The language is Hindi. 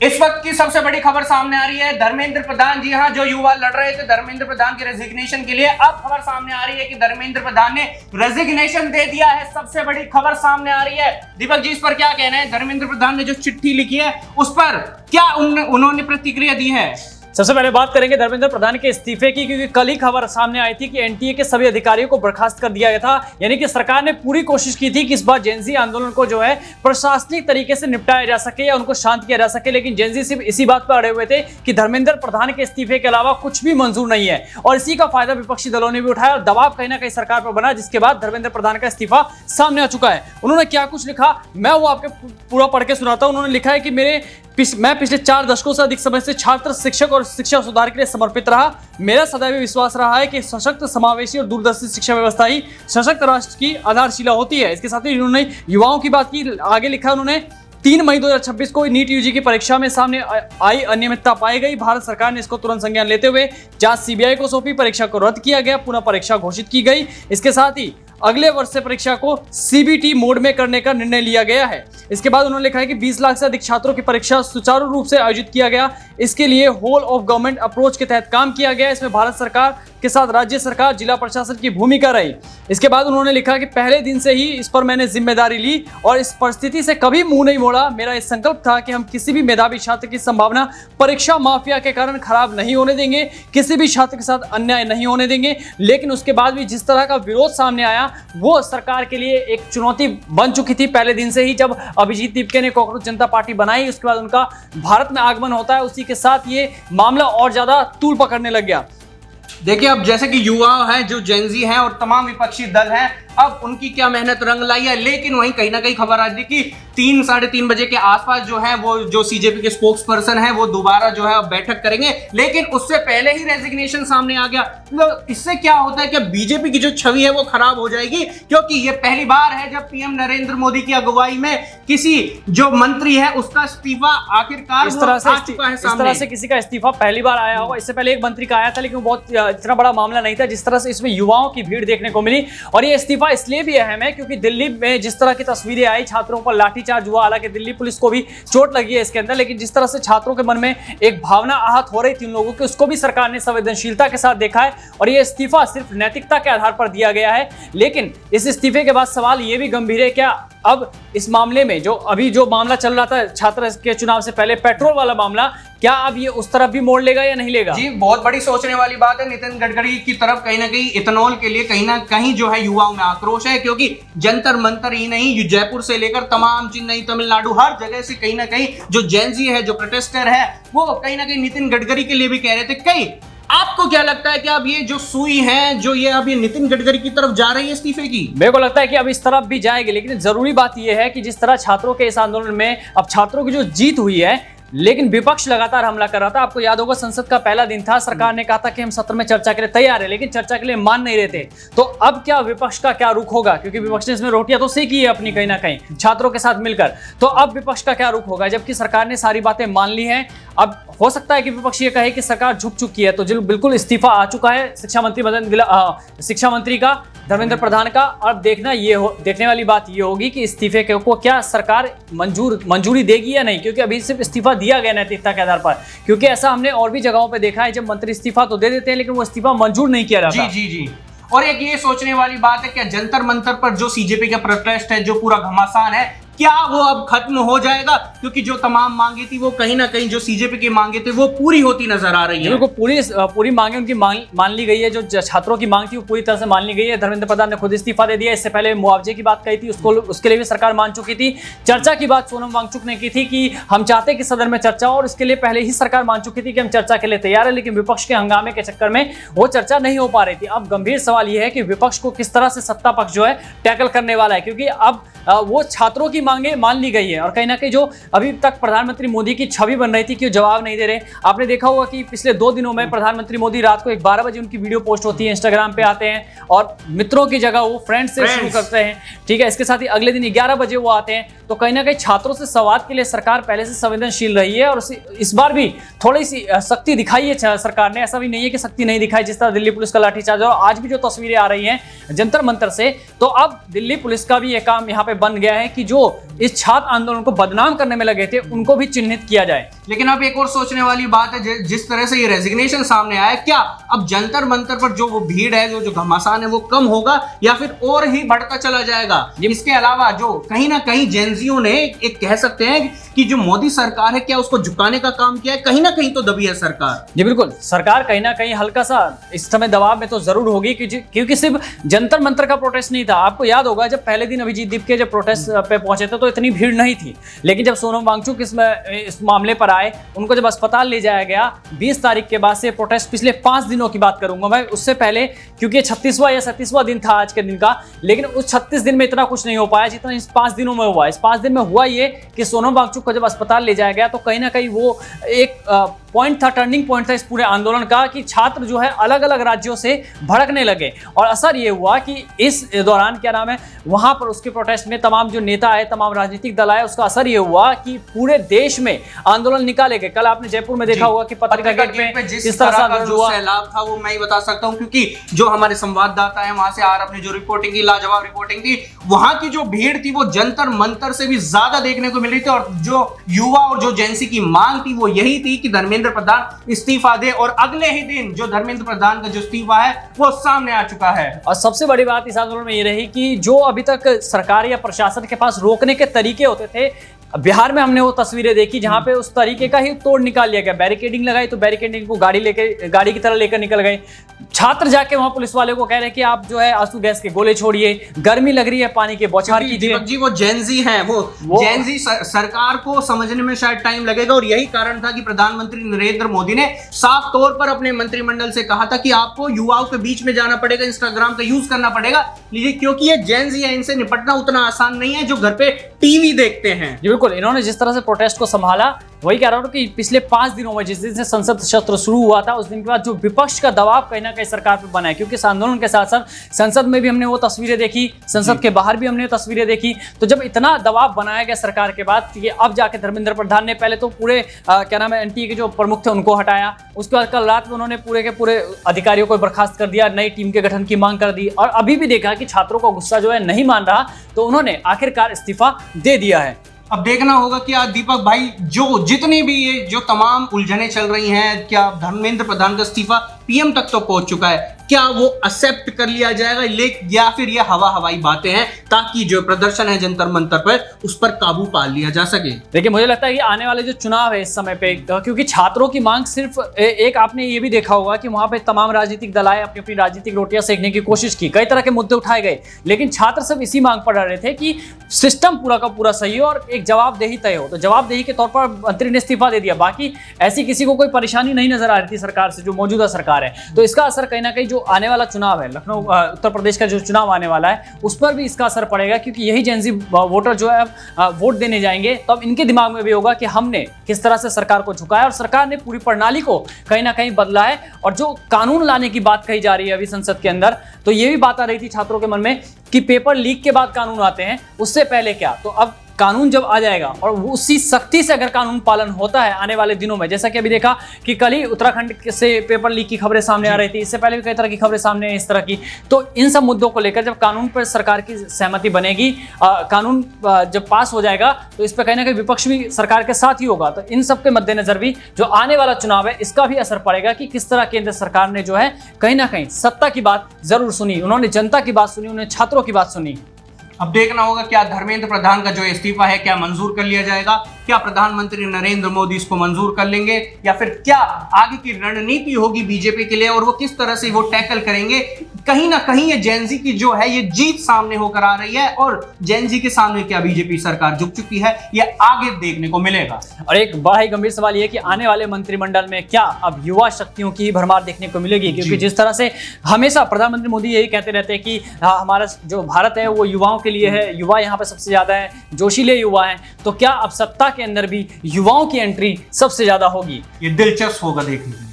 इस वक्त की सबसे बड़ी खबर सामने आ रही है। धर्मेंद्र प्रधान, जी हां, जो युवा लड़ रहे थे धर्मेंद्र प्रधान के रेजिग्नेशन के लिए, अब खबर सामने आ रही है कि धर्मेंद्र प्रधान ने रेजिग्नेशन दे दिया है। सबसे बड़ी खबर सामने आ रही है। दीपक जी, इस पर क्या कहना है? धर्मेंद्र प्रधान ने जो चिट्ठी लिखी है उस पर क्या उन्होंने प्रतिक्रिया दी है? सबसे पहले बात करेंगे धर्मेंद्र प्रधान के इस्तीफे की, क्योंकि कल ही खबर सामने आई थी कि एनटीए के सभी अधिकारियों को बर्खास्त कर दिया गया था। यानी कि सरकार ने पूरी कोशिश की थी कि इस बार जेनजी आंदोलन को जो है प्रशासनिक तरीके से निपटाया जा सके या उनको शांत किया जा सके, लेकिन जेनजी सिर्फ इसी बात पर अड़े हुए थे कि धर्मेंद्र प्रधान के इस्तीफे के अलावा कुछ भी मंजूर नहीं है। और इसी का फायदा विपक्षी दलों ने भी उठाया और दबाव कहीं ना कहीं सरकार पर बना, जिसके बाद धर्मेंद्र प्रधान का इस्तीफा सामने आ चुका है। उन्होंने क्या कुछ लिखा, मैं वो आपके पूरा पढ़ के सुनाता हूं। उन्होंने लिखा है कि मैं पिछले 4 दशकों से अधिक समय से छात्र, शिक्षक और शिक्षा सुधार के लिए समर्पित रहा। मेरा सदैव विश्वास रहा है कि सशक्त, समावेशी और दूरदर्शी शिक्षा व्यवस्था ही सशक्त राष्ट्र की आधारशिला होती है। इसके साथ ही उन्होंने युवाओं की बात की। आगे लिखा उन्होंने, 3 मई 2026 को नीट यूजी की परीक्षा में सामने आई अनियमितता पाई गई। भारत सरकार ने इसको तुरंत संज्ञान लेते हुए जांच सीबीआई को सौंपी। परीक्षा को रद्द किया गया, पुनः परीक्षा घोषित की गई। इसके साथ ही अगले वर्ष से परीक्षा को सीबीटी मोड में करने का निर्णय लिया गया है। इसके बाद उन्होंने लिखा है कि 20 लाख से अधिक छात्रों की परीक्षा सुचारू रूप से आयोजित किया गया। इसके लिए होल ऑफ गवर्नमेंट अप्रोच के तहत काम किया गया। इसमें भारत सरकार के साथ राज्य सरकार, जिला प्रशासन की भूमिका रही। इसके बाद उन्होंने लिखा कि पहले दिन से ही इस पर मैंने जिम्मेदारी ली और इस परिस्थिति से कभी मुंह नहीं मोड़ा। मेरा इस संकल्प था कि हम किसी भी मेधावी छात्र की संभावना परीक्षा माफिया के कारण खराब नहीं होने देंगे, किसी भी छात्र के साथ अन्याय नहीं होने देंगे। लेकिन उसके बाद भी जिस तरह का विरोध सामने आया वो सरकार के लिए एक चुनौती बन चुकी थी। पहले दिन से ही जब अभिजीत दीपके ने कॉकरोच जनता पार्टी बनाई, उसके बाद उनका भारत में आगमन होता है, उसी के साथ ये मामला और ज्यादा तूल पकड़ने लग गया। देखिए, अब जैसे कि युवा हैं, जो जेनजी हैं और तमाम विपक्षी दल हैं, अब उनकी क्या मेहनत रंग लाई है। लेकिन वहीं कहीं ना कहीं खबर आ रही कि 3 साढ़े 3 बजे के आसपास जो है वो जो सीजेपी के स्पोक्स पर्सन है वो दोबारा जो है बैठक करेंगे। लेकिन उससे पहले ही रेजिग्नेशन सामने आ गया। तो इससे क्या होता है कि बीजेपी की जो छवि है वो खराब हो जाएगी, क्योंकि ये पहली बार है जब पीएम नरेंद्र मोदी की अगुवाई में किसी जो मंत्री है उसका इस्तीफा आखिरकार इस तरह से किसी का इस्तीफा पहली बार आया होगा। इससे पहले एक मंत्री का आया था, लेकिन बहुत इतना बड़ा मामला नहीं था जिस तरह से इसमें युवाओं की भीड़ देखने को मिली। और ये इस्तीफा इसलिए भी अहम है क्योंकि दिल्ली में जिस तरह की तस्वीरें आई, छात्रों पर लाठीचार्ज हुआ। हालांकि दिल्ली पुलिस को भी चोट लगी है इसके अंदर, लेकिन जिस तरह से छात्रों के मन में एक भावना आहत हो रही थी उन लोगों की, उसको भी सरकार ने संवेदनशीलता के साथ देखा है। और ये इस्तीफा सिर्फ नैतिकता के आधार पर दिया गया है। लेकिन इस इस्तीफे के बाद सवाल ये भी गंभीर है, क्या अब इस मामले में जो मामला चल रहा था छात्र के चुनाव से पहले, पेट्रोल वाला मामला, क्या अब ये उस तरफ भी मोड़ लेगा या नहीं लेगा? जी, बहुत बड़ी सोचने वाली बात है। नितिन गडकरी की तरफ कहीं ना कहीं इथेनॉल के लिए कहीं ना कहीं जो है युवाओं में आक्रोश है, क्योंकि जंतर मंतर ही नहीं, जयपुर से लेकर तमाम चेन्नई, तमिलनाडु, हर जगह से कहीं ना कहीं जो जेनजी है, जो प्रोटेस्टर है, वो कहीं ना कहीं नितिन गडकरी के लिए भी कह रहे थे। कहीं आपको क्या लगता है कि अब ये जो सुई है, जो ये अब ये नितिन गडकरी की तरफ जा रही है इस्तीफे की? मेरे को लगता है कि अब इस तरफ भी जाएगी, लेकिन जरूरी बात यह है कि जिस तरह छात्रों के इस आंदोलन में अब छात्रों की जो जीत हुई है, लेकिन विपक्ष लगातार हमला कर रहा था। आपको याद होगा संसद का पहला दिन था, सरकार ने कहा था कि हम सत्र में चर्चा के लिए तैयार है, लेकिन चर्चा के लिए मान नहीं रहे थे। तो अब क्या विपक्ष का क्या रुख होगा, क्योंकि विपक्ष ने इसमें रोटियां तो सेकी है अपनी कहीं ना कहीं छात्रों के साथ मिलकर। तो अब विपक्ष का क्या रुख होगा, जबकि सरकार ने सारी बातें मान ली हैं। अब हो सकता है कि विपक्ष ये कहे कि सरकार झुक चुकी है, तो बिल्कुल इस्तीफा आ चुका है शिक्षा मंत्री का, धर्मेंद्र प्रधान का। और देखने वाली बात ये होगी कि इस्तीफे को क्या सरकार मंजूरी देगी या नहीं, क्योंकि अभी सिर्फ इस्तीफा दिया गया नैतिकता के आधार पर। क्योंकि ऐसा हमने और भी जगहों पे देखा है, जब मंत्री इस्तीफा तो दे देते हैं लेकिन वो इस्तीफा मंजूर नहीं किया जाता। जी। और एक ये सोचने वाली बात है कि जंतर मंतर पर जो सीजेपी का प्रोटेस्ट है, जो पूरा घमासान है, क्या वो अब खत्म हो जाएगा? क्योंकि जो तमाम मांगे थी वो कहीं ना कहीं जो सीजेपी की मांगे थी वो पूरी होती नजर आ रही है। उनको पूरी मांगे उनकी मान ली गई है। जो छात्रों की मांग थी वो पूरी तरह से मान ली गई है। धर्मेंद्र प्रधान ने खुद इस्तीफा दे दिया। इससे पहले मुआवजे की बात कही थी, उसके लिए भी सरकार मान चुकी थी। चर्चा की बात सोनम वांगचुक ने की थी कि हम चाहते हैं कि सदन में चर्चा हो, और इसके लिए पहले ही सरकार मान चुकी थी कि हम चर्चा के लिए तैयार है, लेकिन विपक्ष के हंगामे के चक्कर में वो चर्चा नहीं हो पा रही थी। अब गंभीर सवाल यह है कि विपक्ष को किस तरह से सत्ता पक्ष जो है टैकल करने वाला है, क्योंकि अब वो छात्रों की मांगे मान ली गई है। और कहीं ना कहीं जो अभी तक प्रधानमंत्री मोदी की छवि बन रही थी कि वो जवाब नहीं दे रहे। आपने देखा होगा कि पिछले 2 दिनों में प्रधानमंत्री मोदी रात को 12 बजे उनकी वीडियो पोस्ट होती है, इंस्टाग्राम पे आते हैं और मित्रों की जगह वो फ्रेंड्स से शुरू करते हैं। ठीक है, इसके साथ ही अगले दिन 11 बजे वो आते हैं। तो कहीं ना कहीं छात्रों से संवाद के लिए सरकार पहले से संवेदनशील रही है, और इस बार भी थोड़ी सी सख्ती दिखाई है सरकार ने। ऐसा भी नहीं है कि सख्ती नहीं दिखाई, जिस तरह दिल्ली पुलिस का लाठीचार्ज और आज भी जो तस्वीरें आ रही हैं जंतर मंतर से, तो अब दिल्ली पुलिस का भी ये काम यहाँ पे बन गया है कि जो इस छात्र आंदोलन को बदनाम करने में लगे थे उनको भी चिन्हित किया जाए। लेकिन अब एक और सोचने वाली बात है, जिस तरह से ये रेजिग्नेशन सामने आया, क्या अब जंतर मंतर पर जो वो भीड़ है, जो घमासान है, वो कम होगा या फिर और ही बढ़ता चला जाएगा? इसके अलावा जो कहीं ना कहीं जेनजियों ने एक कह सकते हैं कि जो मोदी सरकार है, क्या उसको झुकाने का काम किया है? कहीं ना कहीं तो दबी है सरकार। जी बिल्कुल, सरकार कहीं ना कहीं हल्का सा इस समय दबाव में तो जरूर होगी, क्योंकि सिर्फ जंतर मंतर का प्रोटेस्ट नहीं था। आपको याद होगा जब पहले दिन अभिजीत दीपके जब प्रोटेस्ट पे पहुंचे थे तो इतनी भीड़ नहीं थी, लेकिन जब सोनम वांगचुक इस मामले पर आए, उनको जब अस्पताल ले जाया गया 20 तारीख के बाद से प्रोटेस्ट, पिछले 5 दिनों की बात करूंगा मैं, उससे पहले, क्योंकि 36वां या 37वां दिन था आज के दिन का, लेकिन उस 36 दिन में इतना कुछ नहीं हो पाया जितना इस 5 दिनों में हुआ। इस 5 दिन में हुआ ये कि सोनम वांगचुक को जब अस्पताल ले जाया गया तो कहीं ना कहीं वो एक पॉइंट था, टर्निंग पॉइंट था इस पूरे आंदोलन का, कि छात्र जो है अलग अलग राज्यों से भड़कने लगे। और असर ये हुआ कि इस दौरान क्या नाम है, वहां पर उसके प्रोटेस्ट में तमाम जो नेता आए, तमाम राजनीतिक दल आए, उसका असर ये हुआ कि पूरे देश में आंदोलन निकाले गए। कल आपने जयपुर में देखा होगा कि पत्रिका गेट में जिस तरह का जो सैलाब था वो मैं ही बता सकता हूं, क्योंकि जो हमारे संवाददाता है वहां से आपने जो रिपोर्टिंग की, लाजवाब रिपोर्टिंग की, वहां की जो भीड़ थी वो जंतर मंतर से भी ज्यादा देखने को मिल रही थी। और जो युवा और जो जेंसी की मांग थी वो यही थी कि धर्मेंद्र प्रधान इस्तीफा दे, और अगले ही दिन जो धर्मेंद्र प्रधान का जो इस्तीफा है वो सामने आ चुका है। और सबसे बड़ी बात इस आंदोलन में ये रही कि जो अभी तक सरकार या प्रशासन के पास रोकने के तरीके होते थे, बिहार में हमने वो तस्वीरें देखी जहां पे उस तरीके का ही तोड़ निकाल लिया गया। बैरिकेडिंग लगाई तो बैरिकेडिंग को गाड़ी की तरह लेकर निकल गए। छात्र जाके वहां पुलिस वाले को कह रहे हैं कि आप जो है आंसू गैस के गोले छोड़िए, गर्मी लग रही है पानी के बौछार कीजिए। जी वो जेनजी हैं, वो जेनजी सरकार को समझने में शायद टाइम लगेगा, और यही कारण था कि प्रधानमंत्री नरेंद्र मोदी ने साफ तौर पर अपने मंत्रिमंडल से कहा था कि आपको युवाओं के बीच में जाना पड़ेगा, इंस्टाग्राम का यूज करना पड़ेगा, क्योंकि ये जेनजी है, इनसे निपटना उतना आसान नहीं है जो घर पे टीवी देखते हैं। बिल्कुल, इन्होंने जिस तरह से प्रोटेस्ट को संभाला, वही कह रहा हूं कि पिछले 5 दिनों में जिस दिन से संसद सत्र शुरू हुआ था, उस दिन के बाद जो विपक्ष का दबाव कहीं ना कहीं सरकार पर बना है, क्योंकि इस आंदोलन के साथ साथ संसद में भी हमने वो तस्वीरें देखी, संसद के बाहर भी हमने तस्वीरें देखी। तो जब इतना दबाव बनाया गया सरकार के बाद, कि अब जाके धर्मेंद्र प्रधान ने पहले तो पूरे क्या नाम है एनटीए के जो प्रमुख थे उनको हटाया, उसके बाद कल रात में उन्होंने पूरे के पूरे अधिकारियों को बर्खास्त कर दिया, नई टीम के गठन की मांग कर दी, और अभी भी देखा कि छात्रों का गुस्सा जो है नहीं मान रहा, तो उन्होंने आखिरकार इस्तीफा दे दिया है। अब देखना होगा कि आज दीपक भाई जो जितनी भी ये जो तमाम उलझनें चल रही हैं, क्या धर्मेंद्र प्रधान का इस्तीफा पीएम तक तो पहुंच चुका है, क्या वो एक्सेप्ट कर लिया जाएगा, या फिर ये हवाई बातें हैं ताकि जो प्रदर्शन है जंतर मंतर पर उस पर काबू पा लिया जा सके? देखिए, मुझे लगता है कि आने वाले जो चुनाव है इस समय पे, क्योंकि छात्रों की मांग सिर्फ एक, आपने ये भी देखा होगा कि वहां पे तमाम राजनीतिक दल आए, अपनी अपनी राजनीतिक रोटियां सेकने की कोशिश की, कई तरह के मुद्दे उठाए गए, लेकिन छात्र सब इसी मांग पर रह रहे थे कि सिस्टम पूरा का पूरा सही हो और एक जवाबदेही तय हो। तो जवाबदेही के तौर पर मंत्री ने इस्तीफा दे दिया, बाकी ऐसी किसी को कोई परेशानी नहीं नजर आ रही थी सरकार से, जो मौजूदा सरकार है। तो इसका असर कहीं ना कहीं जो आने वाला चुनाव है, लखनऊ उत्तर प्रदेश का जो चुनाव आने वाला है, उस पर भी इसका असर पड़ेगा, क्योंकि यही जेनजी वोटर जो है वोट देने जाएंगे, तो अब इनके दिमाग में भी होगा कि हमने किस तरह से सरकार को झुकाया, और सरकार ने पूरी प्रणाली को कहीं ना कहीं बदला है। और जो कानून लाने की बात कही जा रही है अभी संसद के अंदर, तो ये भी बात आ रही थी छात्रों के मन में कि पेपर लीक के बाद कानून आते हैं, उससे पहले क्या। तो अब कानून जब आ जाएगा और उसी सख्ती से अगर कानून पालन होता है आने वाले दिनों में, जैसा कि अभी देखा कि कल ही उत्तराखंड से पेपर लीक की खबरें सामने आ रही थी, इससे पहले भी कई तरह की खबरें सामने आई इस तरह की। तो इन सब मुद्दों को लेकर जब कानून पर सरकार की सहमति बनेगी, कानून जब पास हो जाएगा, तो इस पर कहीं ना कहीं विपक्ष भी सरकार के साथ ही होगा। तो इन सब के मद्देनजर भी जो आने वाला चुनाव है, इसका भी असर पड़ेगा कि किस तरह केंद्र सरकार ने जो है कहीं ना कहीं सत्ता की बात जरूर सुनी, उन्होंने जनता की बात सुनी, उन्होंने छात्रों की बात सुनी। अब देखना होगा क्या धर्मेंद्र प्रधान का जो इस्तीफा है क्या मंजूर कर लिया जाएगा, क्या प्रधानमंत्री नरेंद्र मोदी इसको मंजूर कर लेंगे, या फिर क्या आगे की रणनीति होगी बीजेपी के लिए और वो किस तरह से वो टैकल करेंगे। कहीं ना कहीं ये जेनजी की जो है ये जीत सामने होकर आ रही है, और जेनजी के सामने क्या बीजेपी सरकार झुक चुकी है, ये आगे देखने को मिलेगा। और एक बड़ा ही गंभीर सवाल ये कि आने वाले मंत्रिमंडल में क्या अब युवा शक्तियों की भरमार देखने को मिलेगी, क्योंकि जिस तरह से हमेशा प्रधानमंत्री मोदी यही कहते रहते हैं कि हमारा जो भारत है वो युवाओं के लिए है, युवा यहाँ पे सबसे ज्यादा है, जोशीले युवा हैं, तो क्या अब सत्ता के अंदर भी युवाओं की एंट्री सबसे ज्यादा होगी? ये दिलचस्प होगा देखने के लिए।